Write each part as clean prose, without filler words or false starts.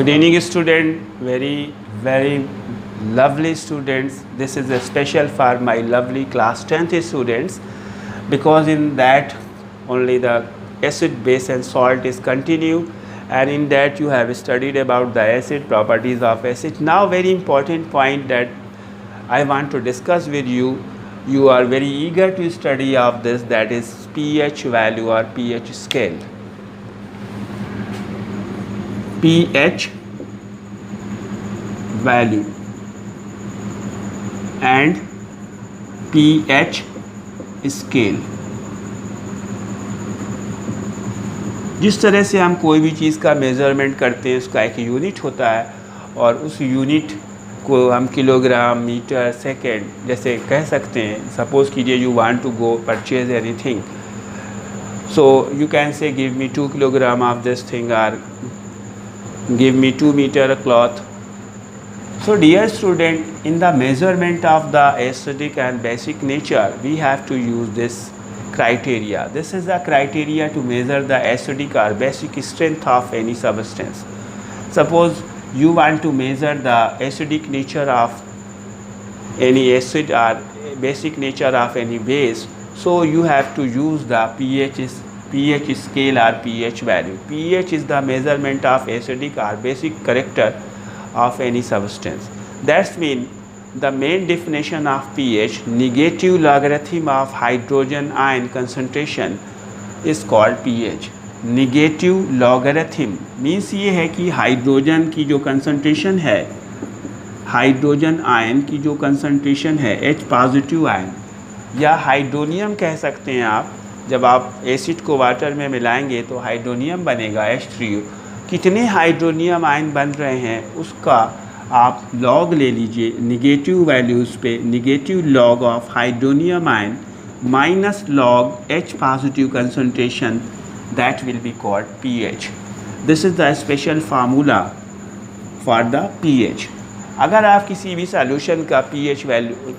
Good evening, student. Very lovely students. This is a special for my lovely class 10th students, because in that only the acid, base and salt is continue, and in that you have studied about the acid, properties of acid. Now very important point that I want to discuss with you. You are very eager to study of this, that is pH value or pH scale. pH value and pH scale. जिस तरह से हम कोई भी चीज़ का measurement करते हैं उसका एक यूनिट होता है, और उस यूनिट को हम किलोग्राम, मीटर, सेकेंड जैसे कह सकते हैं. सपोज़ कीजिए you want to go purchase anything, so you can say give me 2 kilogram of this thing or give me 2 meter cloth. So dear student, in the measurement of the acidic and basic nature we have to use this criteria. This is the criteria to measure the acidic or basic strength of any substance. Suppose you want to measure the acidic nature of any acid or basic nature of any base, so you have to use the pH scale or pH value. pH is the measurement of acidic or basic character of any substance. That means the main definition of pH, negative logarithm of hydrogen ion concentration, is called pH. Negative logarithm means ये है कि hydrogen की जो concentration है, hydrogen ion की जो concentration है H positive ion, या हाइड्रोनियम कह सकते हैं आप. जब आप एसिड को वाटर में मिलाएंगे तो हाइड्रोनियम बनेगा H3O. कितने हाइड्रोनियम आयन बन रहे हैं उसका आप लॉग ले लीजिए निगेटिव वैल्यूज़ पे. Negative log of hydronium ion minus log H positive concentration, that will be called pH. This is the special formula for the pH. अगर आप किसी भी सॉल्यूशन का pH वैल्यू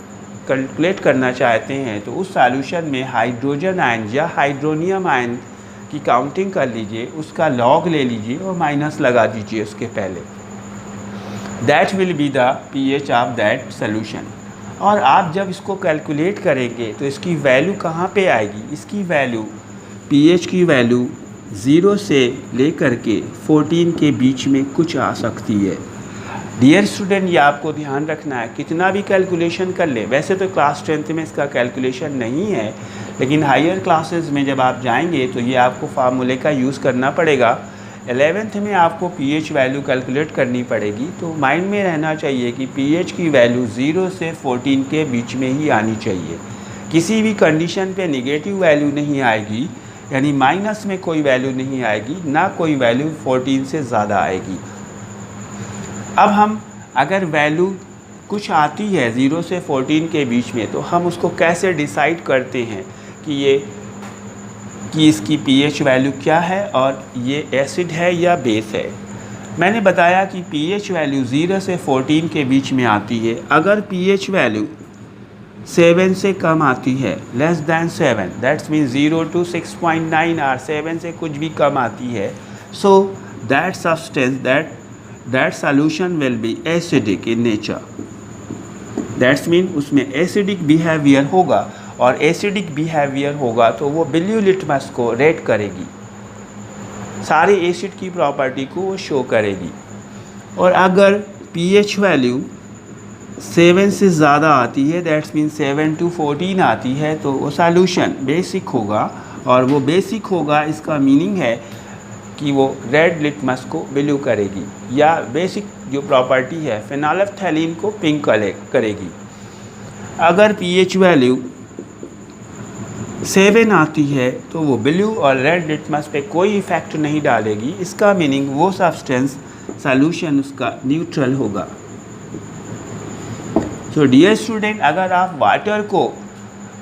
कैलकुलेट करना चाहते हैं तो उस सॉल्यूशन में हाइड्रोजन आयन या हाइड्रोनियम आयन की काउंटिंग कर लीजिए, उसका लॉग ले लीजिए और माइनस लगा दीजिए उसके पहले. That will be the pH of that solution. और आप जब इसको कैलकुलेट करेंगे तो इसकी वैल्यू कहाँ पे आएगी? इसकी वैल्यू pH की वैल्यू 0 से लेकर के 14 के बीच में कुछ आ सकती है. डियर स्टूडेंट, ये आपको ध्यान रखना है. कितना भी कैलकुलेशन कर ले, वैसे तो क्लास 10th में इसका कैलकुलेशन नहीं है, लेकिन हायर क्लासेस में जब आप जाएंगे तो ये आपको फार्मूले का यूज़ करना पड़ेगा. 11th में आपको pH वैल्यू कैलकुलेट करनी पड़ेगी. तो माइंड में रहना चाहिए कि pH की वैल्यू 0 से 14 के बीच में ही आनी चाहिए. किसी भी कंडीशन पे नेगेटिव वैल्यू नहीं आएगी, यानी माइनस में कोई वैल्यू नहीं आएगी, ना कोई वैल्यू 14 से ज़्यादा आएगी. अब हम अगर वैल्यू कुछ आती है 0 से 14 के बीच में, तो हम उसको कैसे डिसाइड करते हैं कि इसकी pH वैल्यू क्या है और ये एसिड है या बेस है. मैंने बताया कि pH वैल्यू 0 से 14 के बीच में आती है. अगर pH वैल्यू 7 से कम आती है, less than 7, that's mean 0 to 6.9 और 7 से कुछ भी कम आती है, so that substance that solution will be acidic in nature. That's mean उसमें acidic behavior होगा, और acidic behavior होगा तो वो ब्लू लिटमस को रेड करेगी, सारे एसिड की प्रॉपर्टी को वो शो करेगी. और अगर pH वैल्यू 7 से ज़्यादा आती है, दैट्स मीन 7 to 14 आती है, तो वो सॉल्यूशन बेसिक होगा. और वो बेसिक होगा, इसका मीनिंग है कि वो रेड लिटमस को ब्लू करेगी, या बेसिक जो प्रॉपर्टी है फिनोल्फ्थैलीन को पिंक करेगी. अगर pH वैल्यू 7 आती है तो वो ब्लू और रेड लिटमस पे कोई इफ़ेक्ट नहीं डालेगी. इसका मीनिंग वो सब्सटेंस सॉल्यूशन उसका न्यूट्रल होगा. सो डियर स्टूडेंट, अगर आप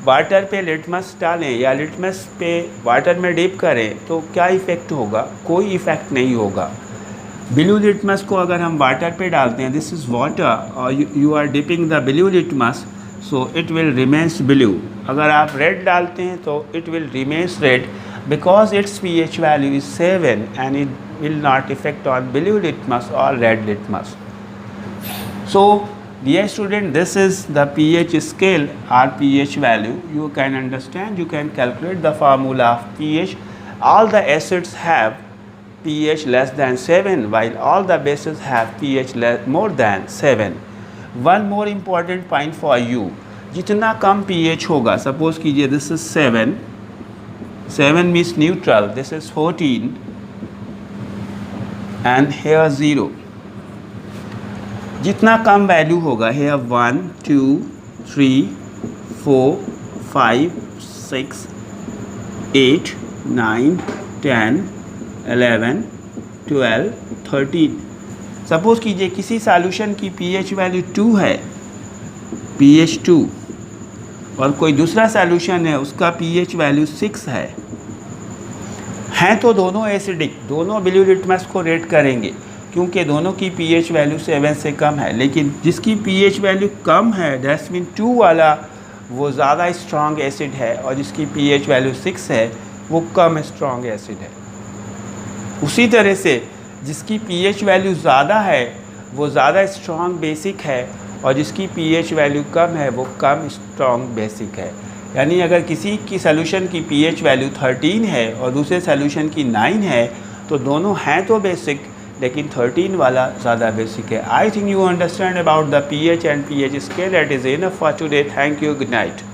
वाटर पे लिटमस डालें या लिटमस पे वाटर में डिप करें तो क्या इफ़ेक्ट होगा? कोई इफ़ेक्ट नहीं होगा. ब्लू लिटमस को अगर हम वाटर पे डालते हैं, दिस इज़ वाटर, और you are dipping the blue litmus, so it will remains blue. अगर आप रेड डालते हैं तो it will remains red, because its pH value is 7 and it will not affect on blue litmus or red litmus. So dear student, this is the pH scale or pH value. You can understand, you can calculate the formula of pH. All the acids have pH less than 7 while all the bases have pH more than 7. One more important point for you, जितना कम pH होगा, suppose कीजिए this is 7 means neutral, this is 14 and here 0. जितना कम value होगा, here 1 2 3 4 5 6 8 9 10 11 12 13. Suppose कीजिए किसी solution की pH value 2 है, pH 2, और कोई दूसरा सॉल्यूशन है उसका pH वैल्यू 6 है तो दोनों एसिडिक, दोनों ब्लू लिटमस को रेट करेंगे क्योंकि दोनों की pH वैल्यू 7 से कम है। लेकिन जिसकी pH वैल्यू कम है, दैट्स मीन 2 वाला, वो ज़्यादा स्ट्रॉन्ग एसिड है, और जिसकी pH वैल्यू 6 है वो कम स्ट्रॉन्ग एसिड है। उसी तरह से जिसकी pH वैल्यू ज़्यादा है वो ज़्यादा स्ट्रॉन्ग बेसिक है, और जिसकी pH वैल्यू कम है वो कम स्ट्रॉन्ग बेसिक है। यानी अगर किसी की सॉल्यूशन की pH वैल्यू 13 है और दूसरे सॉल्यूशन की 9 है तो दोनों हैं तो बेसिक, लेकिन 13 वाला ज़्यादा बेसिक है। I think you understand about the pH and pH scale. That is enough for today. Thank you. Good night.